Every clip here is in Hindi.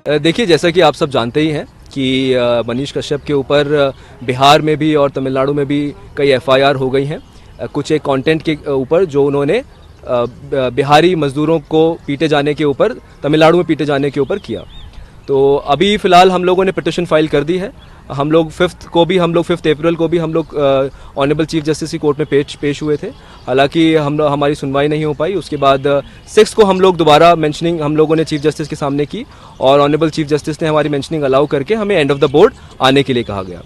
देखिए, जैसा कि आप सब जानते ही हैं कि मनीष कश्यप के ऊपर बिहार में भी और तमिलनाडु में भी कई एफआईआर हो गई हैं। कुछ एक कंटेंट के ऊपर जो उन्होंने बिहारी मजदूरों को पीटे जाने के ऊपर, तमिलनाडु में पीटे जाने के ऊपर किया। तो अभी फ़िलहाल हम लोगों ने पिटिशन फाइल कर दी है। हम लोग 5 अप्रैल को भी हम लोग ऑनरेबल चीफ जस्टिस की कोर्ट में पेश हुए थे। हालांकि हमारी सुनवाई नहीं हो पाई। उसके बाद 6 को हम लोग दोबारा मेंशनिंग हम लोगों ने चीफ जस्टिस के सामने की और ऑनरेबल चीफ जस्टिस ने हमारी मेंशनिंग अलाउ करके हमें एंड ऑफ द बोर्ड आने के लिए कहा गया।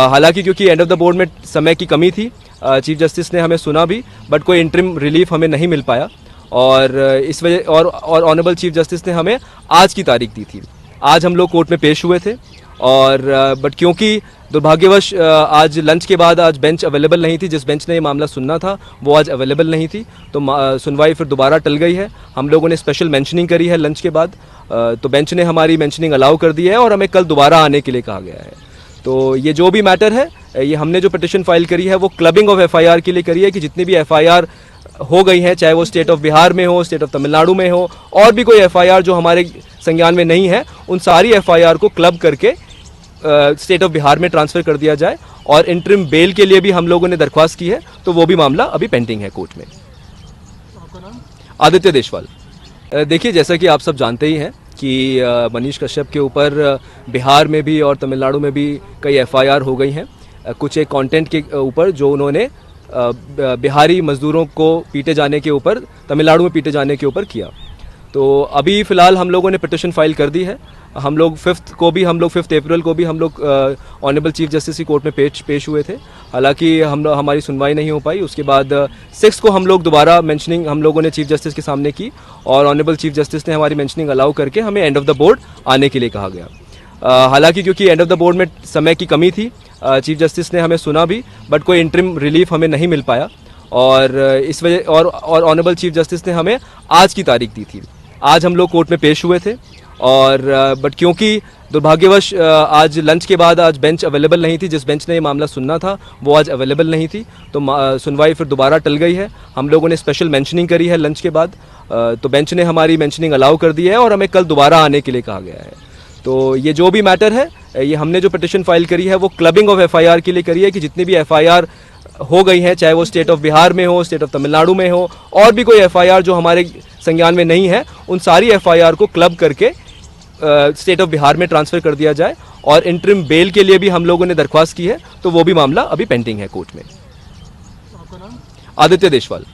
हालांकि क्योंकि एंड ऑफ द बोर्ड में समय की कमी थी, चीफ जस्टिस ने हमें सुना भी, बट कोई इंटरिम रिलीफ हमें नहीं मिल पाया और इस वजह और ऑनरेबल चीफ जस्टिस ने हमें आज की तारीख दी थी। आज हम लोग कोर्ट में पेश हुए थे और बट क्योंकि दुर्भाग्यवश आज लंच के बाद आज बेंच अवेलेबल नहीं थी। जिस बेंच ने ये मामला सुनना था वो आज अवेलेबल नहीं थी, तो सुनवाई फिर दोबारा टल गई है। हम लोगों ने स्पेशल मेंशनिंग करी है लंच के बाद, तो बेंच ने हमारी मेंशनिंग अलाउ कर दी है और हमें कल दोबारा आने के लिए कहा गया है। तो ये जो भी मैटर है, ये हमने जो पिटिशन फाइल करी है वो क्लबिंग ऑफ एफआईआर के लिए करी है कि जितनी भी एफआईआर हो गई है, चाहे वो स्टेट ऑफ बिहार में हो, स्टेट ऑफ तमिलनाडु में हो, और भी कोई एफआईआर जो हमारे संज्ञान में नहीं है, उन सारी एफआईआर को क्लब करके स्टेट ऑफ बिहार में ट्रांसफ़र कर दिया जाए। और इंटरिम बेल के लिए भी हम लोगों ने दरख्वास्त की है, तो वो भी मामला अभी पेंडिंग है कोर्ट में। आपका नाम? आदित्य देशवाल। देखिए, जैसा कि आप सब जानते ही हैं कि मनीष कश्यप के ऊपर बिहार में भी और तमिलनाडु में भी कई एफआईआर हो गई हैं। कुछ एक कंटेंट के ऊपर जो उन्होंने बिहारी मजदूरों को पीटे जाने के ऊपर, तमिलनाडु में पीटे जाने के ऊपर किया। तो अभी फ़िलहाल हम लोगों ने पिटिशन फाइल कर दी है। हम लोग 5 अप्रैल को भी हम लोग ऑनरेबल चीफ जस्टिस की कोर्ट में पेश हुए थे। हालांकि हमारी सुनवाई नहीं हो पाई। उसके बाद 6 को हम लोग दोबारा मेंशनिंग हम लोगों ने चीफ जस्टिस के सामने की और ऑनरेबल चीफ जस्टिस ने हमारी मेंशनिंग अलाउ करके हमें एंड ऑफ द बोर्ड आने के लिए कहा गया। हालांकि क्योंकि एंड ऑफ द बोर्ड में समय की कमी थी, चीफ जस्टिस ने हमें सुना भी, बट कोई इंटरिम रिलीफ हमें नहीं मिल पाया और इस वजह और ऑनरेबल चीफ जस्टिस ने हमें आज की तारीख दी थी। आज हम लोग कोर्ट में पेश हुए थे और बट क्योंकि दुर्भाग्यवश आज लंच के बाद आज बेंच अवेलेबल नहीं थी। जिस बेंच ने ये मामला सुनना था वो आज अवेलेबल नहीं थी, तो सुनवाई फिर दोबारा टल गई है। हम लोगों ने स्पेशल मेंशनिंग करी है लंच के बाद, तो बेंच ने हमारी मेंशनिंग अलाउ कर दी है और हमें कल दोबारा आने के लिए कहा गया है। तो ये जो भी मैटर है, ये हमने जो पिटिशन फाइल करी है वो क्लबिंग ऑफ एफआईआर के लिए करी है कि जितनी भी एफआईआर हो गई है, चाहे वो स्टेट ऑफ बिहार में हो, स्टेट ऑफ तमिलनाडु में हो, और भी कोई एफआईआर जो हमारे संज्ञान में नहीं है, उन सारी एफआईआर को क्लब करके स्टेट ऑफ बिहार में ट्रांसफ़र कर दिया जाए। और इंटरिम बेल के लिए भी हम लोगों ने दरख्वास्त की है, तो वो भी मामला अभी पेंडिंग है कोर्ट में। आपका नाम? आदित्य देशवाल।